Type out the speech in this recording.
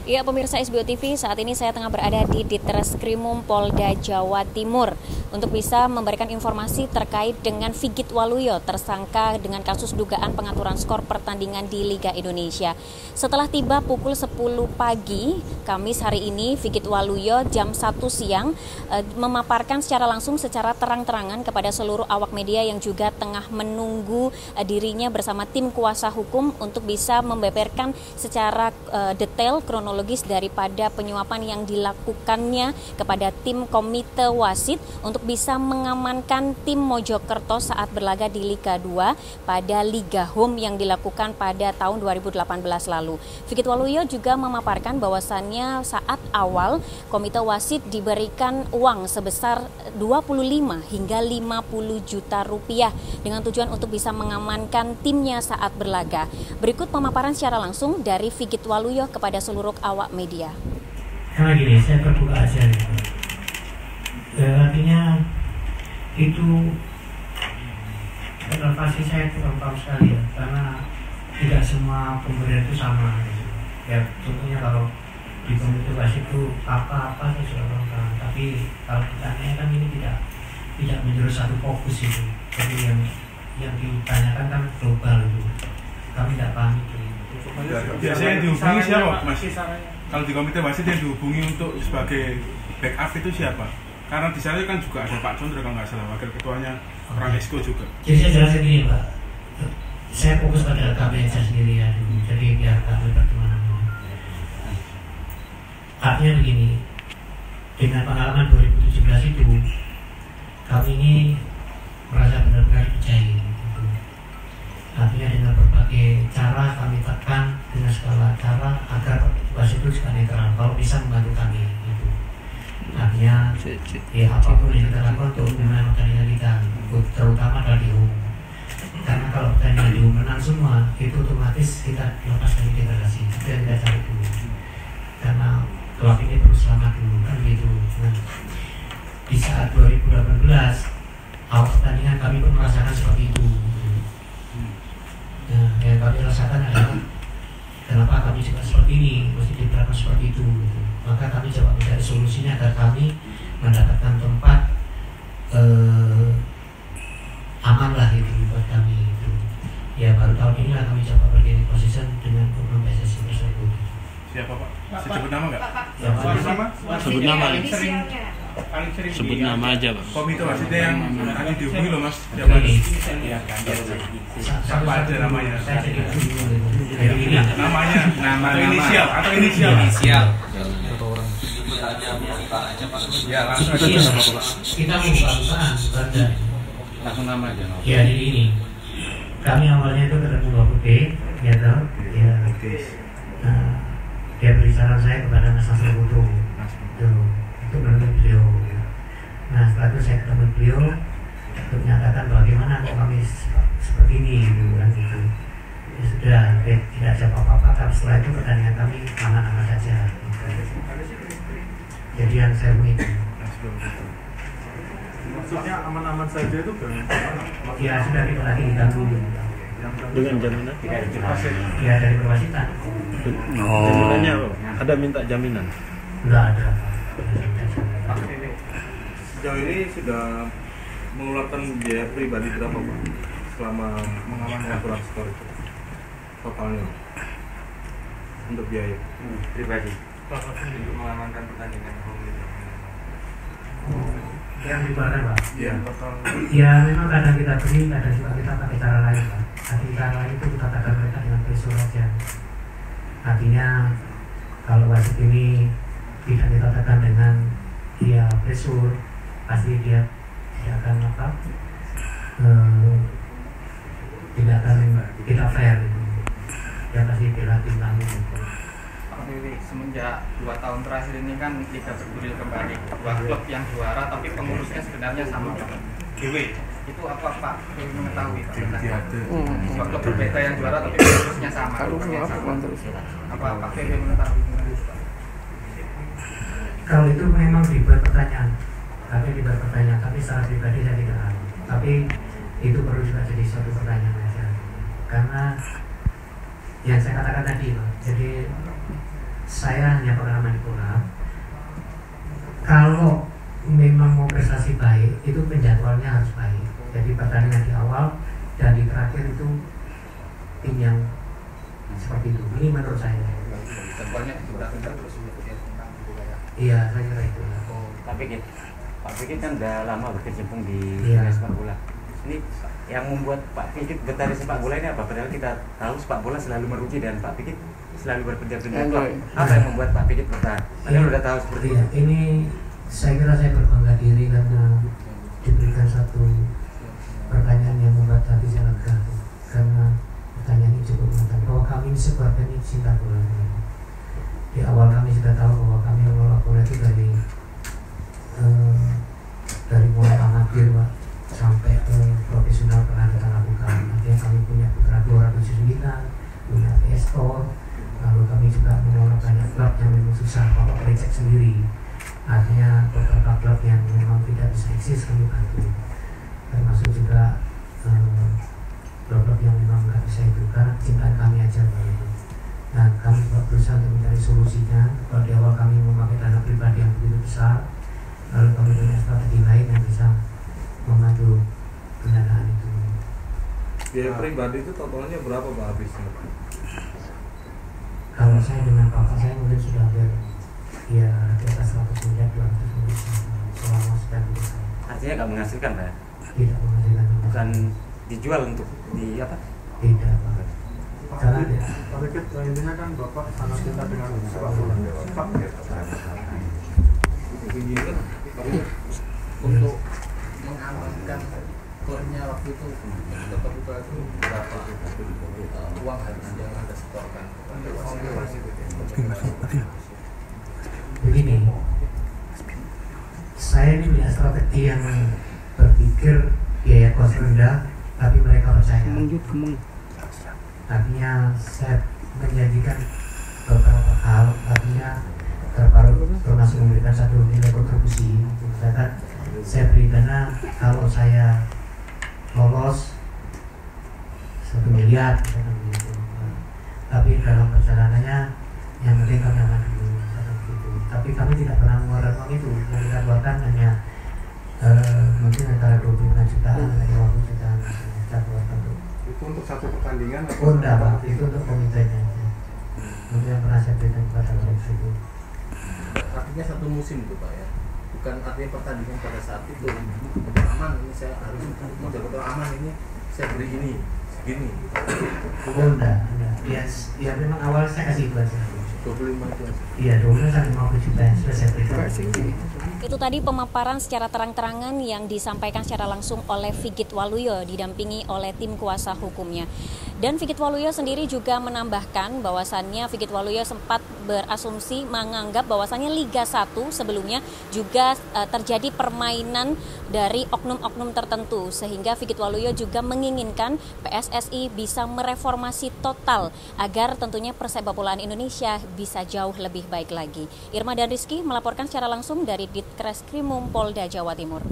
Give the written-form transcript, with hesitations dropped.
Ya, pemirsa SBO TV, saat ini saya tengah berada di Ditreskrimum Polda Jawa Timur untuk bisa memberikan informasi terkait dengan Figit Waluyo, tersangka dengan kasus dugaan pengaturan skor pertandingan di Liga Indonesia. Setelah tiba pukul 10 pagi, Kamis hari ini, Figit Waluyo jam 1 siang memaparkan secara langsung secara terang-terangan kepada seluruh awak media yang juga tengah menunggu dirinya bersama tim kuasa hukum untuk bisa membeberkan secara detail kronologis daripada penyuapan yang dilakukannya kepada tim komite wasit untuk bisa mengamankan tim Mojokerto saat berlaga di Liga 2 pada Liga Home yang dilakukan pada tahun 2018 lalu. Figit Waluyo juga memaparkan bahwasannya saat awal komite wasit diberikan uang sebesar 25 hingga 50 juta rupiah dengan tujuan untuk bisa mengamankan timnya saat berlaga. Berikut pemaparan secara langsung dari Figit Waluyo kepada seluruh awak media. Karena gini, saya terbuka aja nih. Artinya itu observasi saya kurang tahu sekali ya, karena tidak semua pemberian itu sama gitu. Ya contohnya kalau di komite wasit itu apa-apa saya sudah tahu, tapi kalau ditanya kan ini tidak menjadi satu fokus itu. Jadi yang ditanyakan kan global itu, kami tidak paham itu. Biasanya dihubungi siapa, Mas? Kalau di komite wasit yang dihubungi untuk sebagai backup itu siapa? Karena di sana kan juga ada Pak Condro kalau nggak salah, wakil ketuanya orang Esko juga. Jadi saya jelaskan gini Pak, saya fokus pada kami saya sendiri ya, jadi biar kami pertemuan. Artinya begini, dengan pengalaman 2017 itu, kami ini merasa benar-benar percaya. Artinya dengan berbagai cara kami tekan dengan segala cara agar wasit itu juga netral, kalau bisa membantu kami gitu. Artinya ya apapun yang kita lakukan untuk memenangkan pertandingan kita, terutama adalah di home. Karena kalau pertandingan di home menang semua, itu otomatis kita lepas dari degradasi. Itu yang kita cari dulu. Karena klub ini perlu selamat dulu kan gitu. Nah, di saat 2018 awal pertandingan kami pun merasakan seperti itu. Nah, yang kami rasakan adalah kenapa kami juga seperti ini, mesti diperlakukan seperti itu gitu. Maka kami coba mencari solusinya agar kami mendapatkan tempat aman lah gitu buat kami gitu. Ya baru tahun inilah kami coba bergaining position dengan oknum PSSI tersebut. Siapa Pak? Sebut nama nggak? Ya, Sebut nama. Sebut nama aja Pak. Komite wasitnya yang tadi dihubungi loh Mas. Siapa? Siapa aja namanya? Nama inisial atau inisial? Ya langsung aja. Kita membuka perusahaan bukan Langsung nama aja. ya jadi ini. Kami awalnya itu ketemu Bapak B, ya tahu, ya. Nah, dia beri saran saya kepada Mas Nasir Butuh, itu menurut beliau. Nah setelah itu saya ketemu beliau untuk menyatakan bagaimana kok kami seperti ini gitu kan gitu. Ya sudah, tidak ada apa-apa, tapi setelah itu pertandingan kami aman-aman saja gitu. Jadi yang saya mau itu maksudnya aman-aman saja itu bagaimana? ya sudah tidak lagi diganggu Dengan jaminan? ya dari perwasitan. Jaminannya apa? Ada minta jaminan? Enggak ada. Sejauh ini sudah mengeluarkan biaya pribadi berapa Pak selama mengamankan aturan skor itu totalnya untuk biaya pribadi untuk mengamankan pertandingan home itu? Yang dikeluarkan Pak? Iya. Ya memang kadang kita beri, kadang juga kita pakai cara lain Pak. Tapi cara lain itu kita katakan mereka dengan pressure aja. Artinya kalau wasit ini tidak kita katakan dengan dia pressure, pasti dia tidak akan tidak akan kita fair gitu. Dia pasti bela tim kami gitu. Pak Dewi, semenjak 2 tahun terakhir ini kan Liga bergulir kembali, 2 klub yang juara tapi pengurusnya sebenarnya sama Pak Dewi. Itu apa Pak Dewi mengetahui Pak tentang 2 klub berbeda yang juara tapi pengurusnya sama? Apa Pak Dewi mengetahui tentang itu Pak? Kalau itu memang dibuat pertanyaan, tapi secara pribadi saya tidak tahu. Tapi itu perlu juga jadi suatu pertanyaan aja, karena yang saya katakan tadi, Pak. Jadi saya hanya pengalaman di bola. Kalau memang mau prestasi baik, itu penjadwalannya harus baik. Jadi pertandingan di awal dan di terakhir itu tim yang seperti itu. Ini menurut saya. Jadwalnya sudah terus. Iya, saya kira itu. Pak Fikit kan udah lama berkecimpung di Iya. dunia sepak bola. Ini yang membuat Pak Fikit betah di sepak bola ini apa? Padahal kita tahu sepak bola selalu merugi dan Pak Fikit selalu berpindah-pindah klub. Apa yang membuat Pak Fikit betah? Padahal udah tahu seperti Iya, itu. ini saya kira saya berbangga diri karena diberikan satu pertanyaan yang membuat hati saya lega. Karena pertanyaan ini cukup mengatakan bahwa kami ini sebenarnya ini cinta bola. Di awal kami sudah tahu bahwa kami mengelola bola itu dari mulai amatir, Pak, sampai profesional pernah kita lakukan. Artinya kami punya Putra 209, punya PS Store, lalu kami juga mengelola banyak klub yang memang susah, Bapak Recek sendiri. Artinya beberapa klub yang memang tidak bisa eksis kami bantu, termasuk juga klub-klub yang memang nggak bisa itu karena kecintaan kami aja begitu. Nah, kami berusaha untuk mencari solusinya. Kalau di awal kami memakai dana pribadi yang begitu besar, lalu kami punya strategi lain yang bisa membantu pendanaan itu. Biaya pribadi itu totalnya berapa Pak habisnya? Kalau saya dengan bapak saya mungkin sudah hampir ya di atas 100 miliar, 200 miliar selama sekian bulan. Artinya nggak menghasilkan, Pak? Tidak menghasilkan. Bukan dijual untuk di apa? Tidak, Pak. Karena Tapi intinya kan Bapak sangat cinta dengan sepak bola. Untuk mengamankan klubnya waktu itu dapat itu berapa uang harus yang Anda setorkan? begini, saya ini punya strategi yang berpikir biaya kos rendah, tapi mereka percaya. Artinya saya menjanjikan beberapa hal, artinya termasuk memberikan satu nilai kontribusi. Misalkan saya beri dana kalau saya lolos 1 miliar, misalkan begitu. Tapi dalam perjalanannya yang penting kami akan dulu, misalkan begitu. Tapi kami tidak pernah mengeluarkan uang itu. Yang kita keluarkan hanya mungkin antara 25 jutaan atau 50 jutaan kita keluarkan untuk Itu untuk satu pertandingan atau? oh enggak, Pak, itu untuk komitenya. Mungkin yang pernah saya berikan kepada mereka itu. Artinya satu musim itu Pak ya, bukan artinya pertandingan pada saat itu aman ini saya harus betul-betul aman ini saya beri ini segini. Oh enggak. Ya memang awal saya kasih itu aja. 25 itu. Iya, 12 sampai 50 juta yang sudah saya berikan. Itu tadi pemaparan secara terang-terangan yang disampaikan secara langsung oleh Figit Waluyo didampingi oleh tim kuasa hukumnya. Dan Figit Waluyo sendiri juga menambahkan bahwasannya Figit Waluyo sempat berasumsi menganggap bahwasannya Liga 1 sebelumnya juga terjadi permainan dari oknum-oknum tertentu, sehingga Figit Waluyo juga menginginkan PSSI bisa mereformasi total agar tentunya persepak bolaan Indonesia bisa jauh lebih baik lagi. Irma dan Rizky melaporkan secara langsung dari Ditreskrimum Polda Jawa Timur.